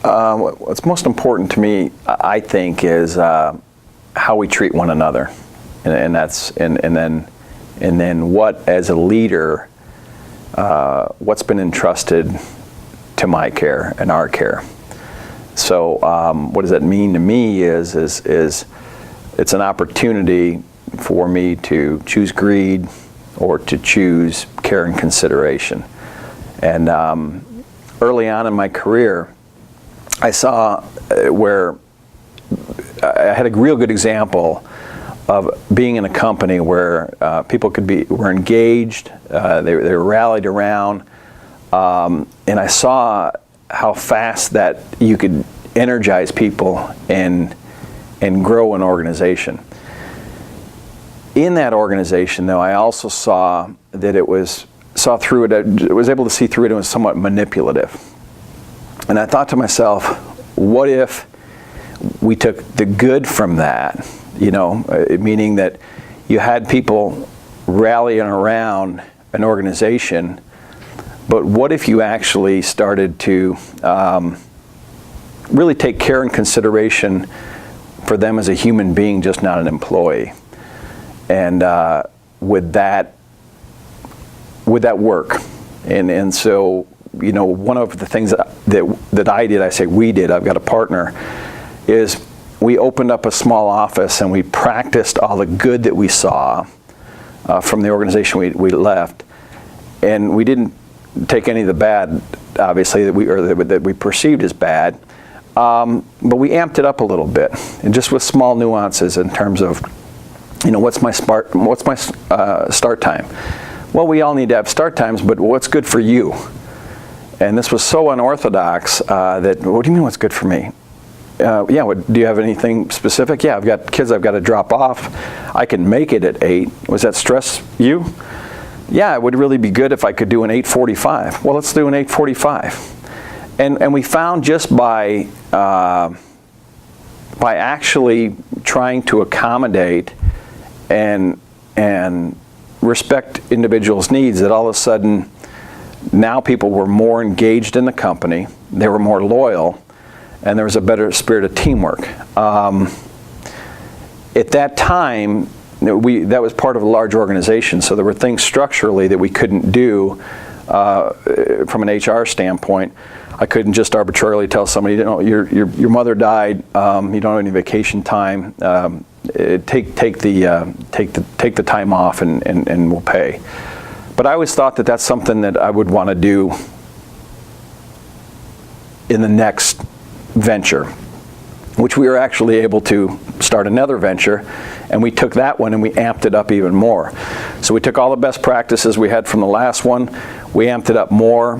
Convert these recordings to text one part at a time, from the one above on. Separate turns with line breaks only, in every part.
What's most important to me, I think, is how we treat one another, and then what, as a leader, what's been entrusted to my care and our care. So what does that mean to me is it's an opportunity for me to choose greed or to choose care and consideration. And early on in my career, I saw where I had a real good example of being in a company where people were engaged, they were rallied around, and I saw how fast that you could energize people and grow an organization. In that organization, though, I also saw that I was able to see through it. It was somewhat manipulative, and I thought to myself, what if we took the good from that? Meaning that you had people rallying around an organization, but what if you actually started to really take care and consideration for them as a human being, just not an employee? And would that work? And so, one of the things that I did, I say we did, I've got a partner, is we opened up a small office and we practiced all the good that we saw from the organization we left, and we didn't take any of the bad, obviously, that we perceived as bad, but we amped it up a little bit, and just with small nuances in terms of, what's my start time? Well, we all need to have start times, but what's good for you? And this was so unorthodox that, what do you mean what's good for me? Do you have anything specific? Yeah, I've got kids I've got to drop off. I can make it at 8. Was that stress you? Yeah, it would really be good if I could do an 8:45. Well, let's do an 8:45. And we found just by actually trying to accommodate and respect individuals' needs, that all of a sudden now people were more engaged in the company, they were more loyal, and there was a better spirit of teamwork. At that time, that was part of a large organization, so there were things structurally that we couldn't do from an HR standpoint. I couldn't just arbitrarily tell somebody, your mother died, you don't have any vacation time, take the time off and we'll pay. But I always thought that that's something that I would want to do in the next venture, which we were actually able to start another venture, and we took that one and we amped it up even more. So we took all the best practices we had from the last one, we amped it up more.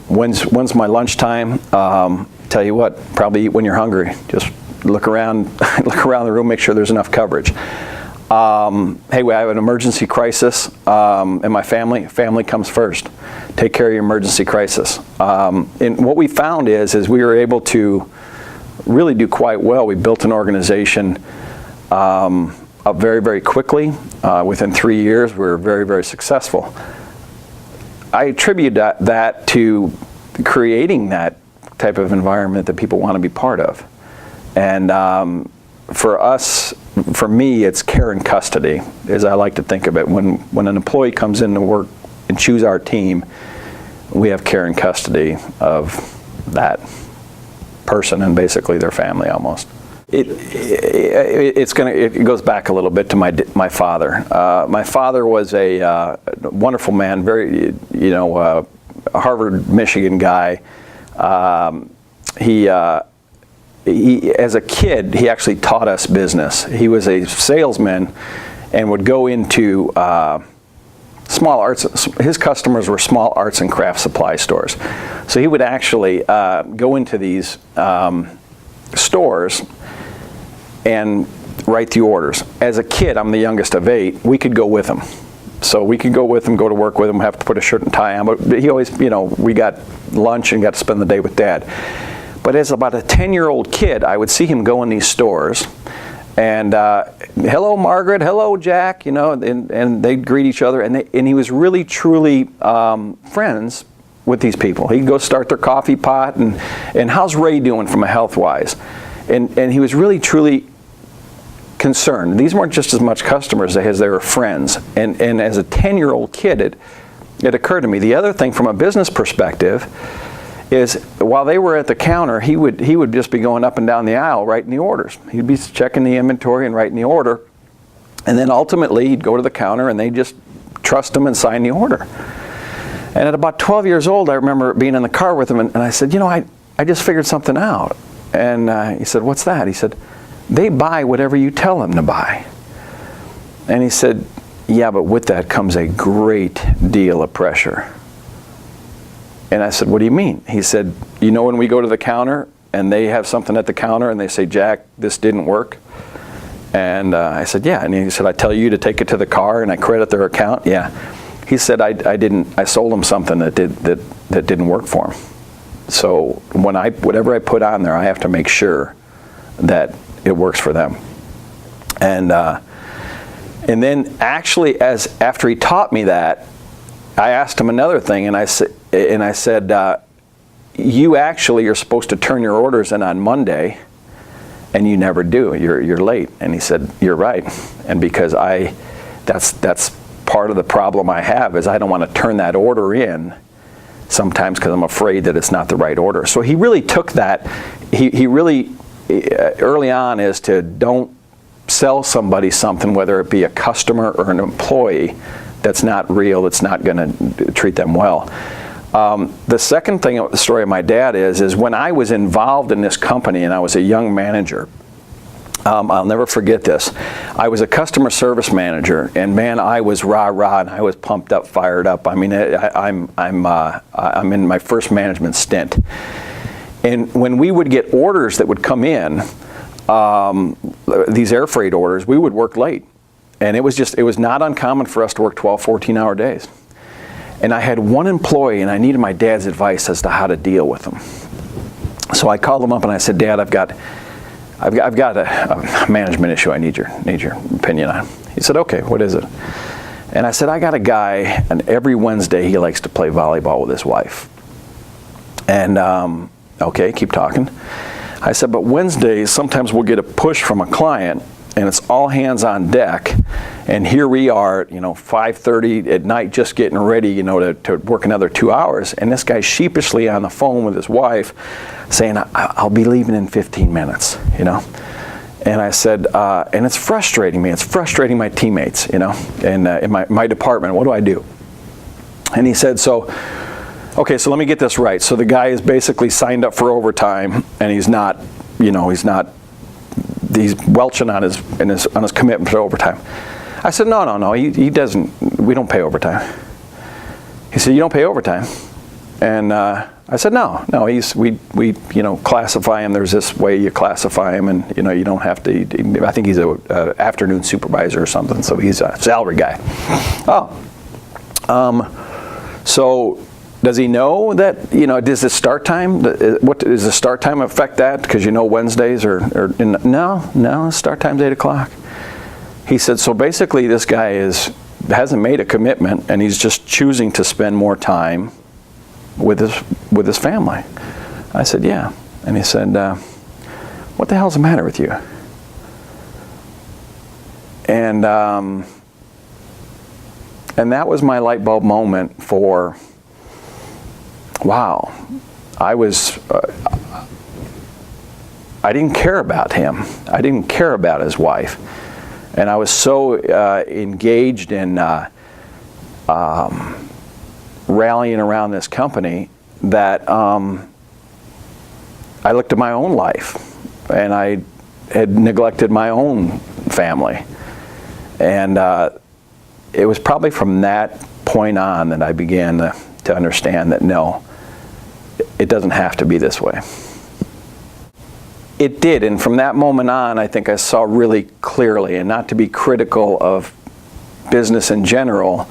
When's my lunchtime? Tell you what, probably eat when you're hungry. Just look around the room, make sure there's enough coverage. Hey, we have an emergency crisis in my family. Family comes first. Take care of your emergency crisis. And what we found is we were able to really do quite well. We built an organization up very, very quickly. Within 3 years, we were very, very successful. I attribute that to creating that type of environment that people want to be part of. And for me, it's care and custody, as I like to think of it. When an employee comes in to work and choose our team, we have care and custody of that person and basically their family almost. It goes back a little bit to my father. My father was a wonderful man, very Harvard, Michigan guy. He as a kid, he actually taught us business. He was a salesman and would go into small arts. His customers were small arts and craft supply stores. So he would actually go into these stores and write the orders. As a kid, I'm the youngest of 8, we could go with him. So we could go with him, go to work with him, have to put a shirt and tie on, but he always, we got lunch and got to spend the day with Dad. But as about a 10-year-old kid, I would see him go in these stores and hello Margaret, hello Jack, and they'd greet each other, and he was really truly friends with these people. He'd go start their coffee pot, and how's Ray doing from a health-wise? And he was really, truly concerned. These weren't just as much customers as they were friends. And as a 10-year-old kid, it occurred to me. The other thing from a business perspective is while they were at the counter, he would just be going up and down the aisle writing the orders. He'd be checking the inventory and writing the order. And then ultimately, he'd go to the counter and they'd just trust him and sign the order. And at about 12 years old, I remember being in the car with him, and I said, I just figured something out. And he said, what's that? He said, they buy whatever you tell them to buy. And he said, yeah, but with that comes a great deal of pressure. And I said, what do you mean? He said, when we go to the counter and they have something at the counter and they say, Jack, this didn't work. And I said, yeah. And he said, I tell you to take it to the car and I credit their account. Yeah. He said, I sold them something that didn't work for them. So whatever I put on there, I have to make sure that it works for them. And then actually, after he taught me that, I asked him another thing, and I said, you actually are supposed to turn your orders in on Monday, and you never do. You're late. And he said, you're right. And because that's part of the problem I have is I don't want to turn that order in sometimes because I'm afraid that it's not the right order. So he really took that. He really early on is to don't sell somebody something, whether it be a customer or an employee, that's not real, that's not going to treat them well. The second thing of the story of my dad is when I was involved in this company and I was a young manager, I'll never forget this. I was a customer service manager, and man, I was rah-rah, and I was pumped up, fired up. I mean, I'm in my first management stint. And when we would get orders that would come in, these air freight orders, we would work late. And it was not uncommon for us to work 12, 14-hour days. And I had one employee, and I needed my dad's advice as to how to deal with them. So I called him up and I said, Dad, I've got a management issue I need your opinion on. He said, okay, what is it? And I said, I got a guy, and every Wednesday he likes to play volleyball with his wife. And okay, keep talking. I said, but Wednesdays, sometimes we'll get a push from a client, and it's all hands on deck. And here we are, 5:30 at night, just getting ready, to work another 2 hours. And this guy's sheepishly on the phone with his wife saying, I'll be leaving in 15 minutes, And I said, and it's frustrating me. It's frustrating my teammates, in my department. What do I do? And he said, okay, so let me get this right. So the guy is basically signed up for overtime, and he's welching on his commitment to overtime. I said, no, he doesn't. We don't pay overtime. He said, you don't pay overtime? And I said, no. We classify him. There's this way you classify him, and you don't have to. I think he's a afternoon supervisor or something, so he's a salary guy. So does he know that, does the start time, what does the start time affect that? Because Wednesdays no, start time's 8 o'clock. He said, so basically this guy hasn't made a commitment, and he's just choosing to spend more time with his family. I said, yeah. And he said, what the hell's the matter with you? And that was my light bulb moment for, wow, I didn't care about him. I didn't care about his wife. And I was so engaged in rallying around this company that I looked at my own life, and I had neglected my own family. And it was probably from that point on that I began to understand that no, it doesn't have to be this way. It did, and from that moment on, I think I saw really clearly, and not to be critical of business in general,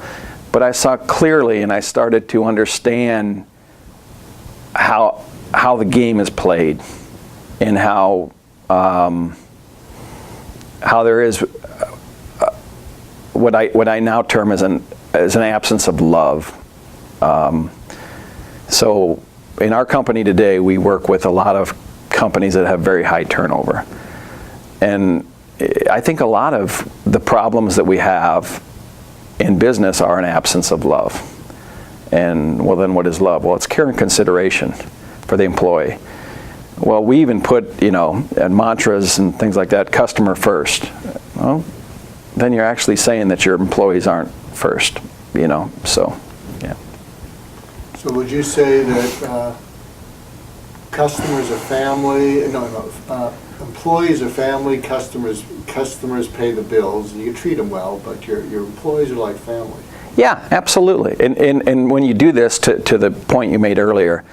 but I saw clearly, and I started to understand how the game is played, and how there is what I now term as an absence of love. So in our company today, we work with a lot of companies that have very high turnover. And I think a lot of the problems that we have in business are an absence of love. And well, then what is love? Well, it's care and consideration for the employee. Well, we even put, in mantras and things like that, customer first. Well, then you're actually saying that your employees aren't first, so, yeah.
So would you say that customers are family, employees are family, customers pay the bills, you treat them well, but your employees are like family?
Yeah, absolutely. And when you do this, to the point you made earlier,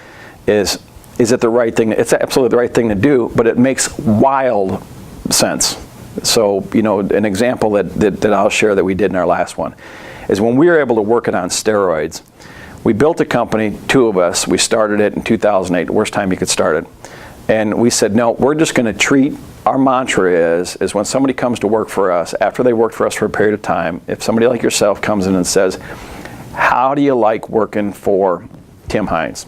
is it the right thing? It's absolutely the right thing to do, but it makes wild sense. So, an example that I'll share that we did in our last one is when we were able to work it on steroids. We built a company, two of us. We started it in 2008, the worst time you could start it. And we said, no, we're just going to treat, our mantra is when somebody comes to work for us, after they worked for us for a period of time, if somebody like yourself comes in and says, how do you like working for Tim Hines?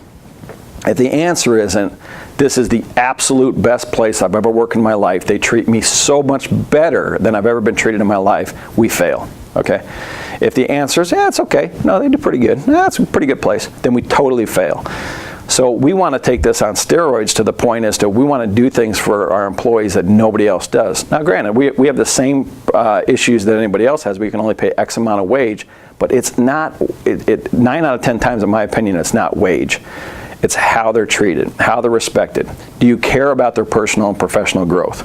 If the answer isn't, this is the absolute best place I've ever worked in my life, they treat me so much better than I've ever been treated in my life, we fail, okay? If the answer is, yeah, it's okay, no, they do pretty good, it's a pretty good place, then we totally fail. So we want to take this on steroids to the point as to we want to do things for our employees that nobody else does. Now granted, we have the same issues that anybody else has. We can only pay X amount of wage, but it's not, 9 out of 10 times in my opinion, it's not wage. It's how they're treated, how they're respected. Do you care about their personal and professional growth?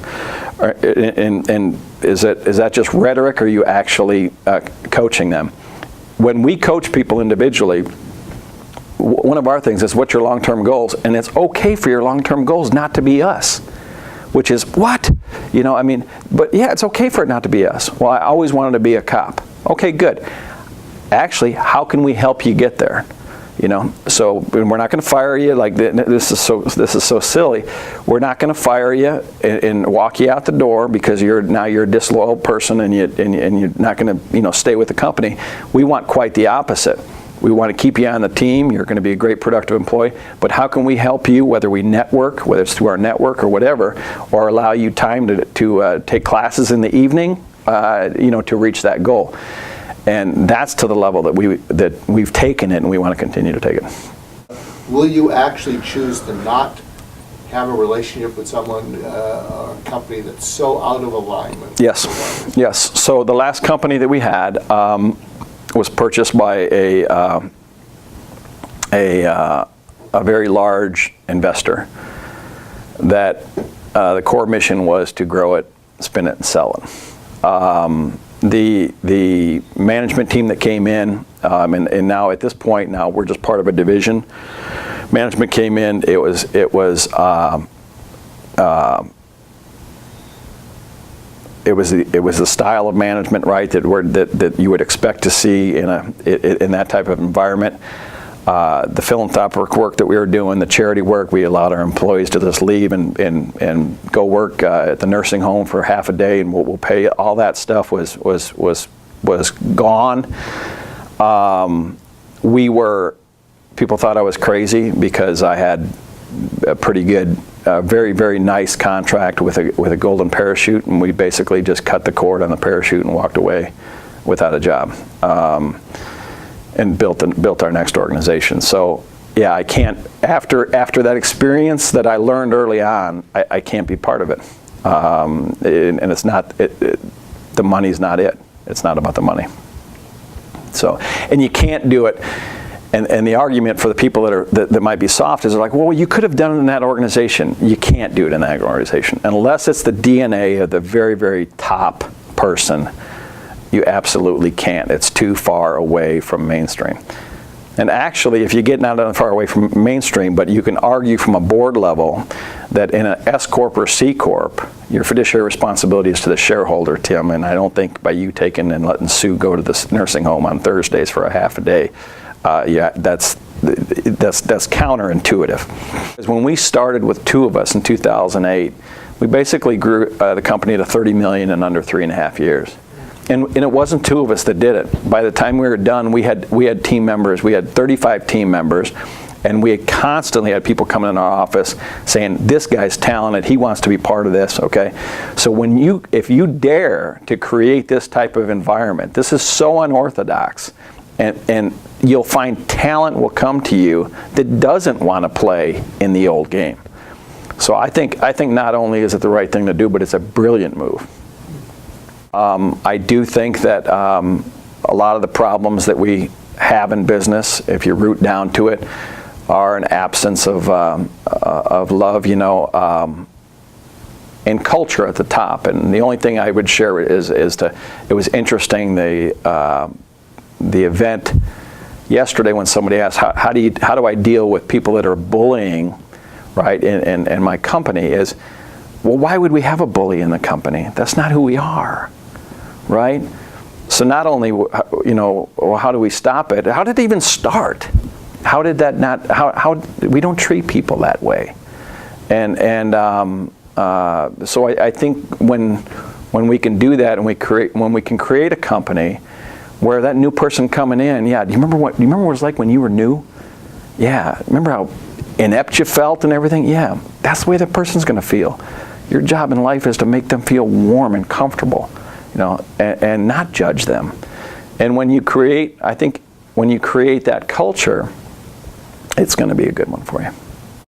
And is that just rhetoric, or are you actually coaching them? When we coach people individually, one of our things is, what's your long-term goals? And it's okay for your long-term goals not to be us. Which is, what? But yeah, it's okay for it not to be us. Well, I always wanted to be a cop. Okay, good. Actually, how can we help you get there? So we're not going to fire you. Like, this is so silly. We're not going to fire you and walk you out the door because you're a disloyal person and you're not going to stay with the company. We want quite the opposite. We want to keep you on the team. You're going to be a great productive employee. But how can we help you, whether we network, whether it's through our network or whatever, or allow you time to take classes in the evening, to reach that goal. And that's to the level that we've taken it, and we want to continue to take it.
Will you actually choose to not have a relationship with someone or a company that's so out of alignment?
Yes. So the last company that we had was purchased by a very large investor that the core mission was to grow it, spin it, and sell it. The management team that came in, and now at this point, now we're just part of a division. Management came in. It was the style of management, right, that you would expect to see in that type of environment. The philanthropic work that we were doing, the charity work, we allowed our employees to just leave and go work at the nursing home for half a day, and we'll pay. All that stuff was gone. People thought I was crazy because I had a pretty good, very, very nice contract with a golden parachute, and we basically just cut the cord on the parachute and walked away without a job. And built our next organization. So yeah, I can't, after that experience that I learned early on, I can't be part of it. And it's not, the money's not it. It's not about the money. So, and you can't do it, and the argument for the people that might be soft is they're like, well, you could have done it in that organization. You can't do it in that organization. Unless it's the DNA of the very, very top person, you absolutely can't. It's too far away from mainstream. And actually, if you get not that far away from mainstream, but you can argue from a board level that in an S Corp or C Corp, your fiduciary responsibility is to the shareholder, Tim, and I don't think by you taking and letting Sue go to this nursing home on Thursdays for a half a day, that's counterintuitive. Because when we started with two of us in 2008, we basically grew the company to $30 million in under 3.5 years. And it wasn't two of us that did it. By the time we were done, we had team members. We had 35 team members, And we constantly had people coming in our office saying, this guy's talented, he wants to be part of this, okay? So if you dare to create this type of environment, this is so unorthodox, and you'll find talent will come to you that doesn't want to play in the old game. So I think not only is it the right thing to do, but it's a brilliant move. I do think that a lot of the problems that we have in business, if you root down to it, are an absence of love, and culture at the top. And the only thing I would share is it was interesting, the event yesterday when somebody asked, how do I deal with people that are bullying, right, in my company, is, well, why would we have a bully in the company? That's not who we are, right? So not only, well, how do we stop it? How did it even start? How did that not, how we don't treat people that way. And so I think when we can do that, and when we can create a company where that new person coming in, yeah, do you remember what it was like when you were new? Yeah, remember how inept you felt and everything? Yeah, that's the way that person's going to feel. Your job in life is to make them feel warm and comfortable, and not judge them. And when you create, I think when you create that culture, it's going to be a good one for you.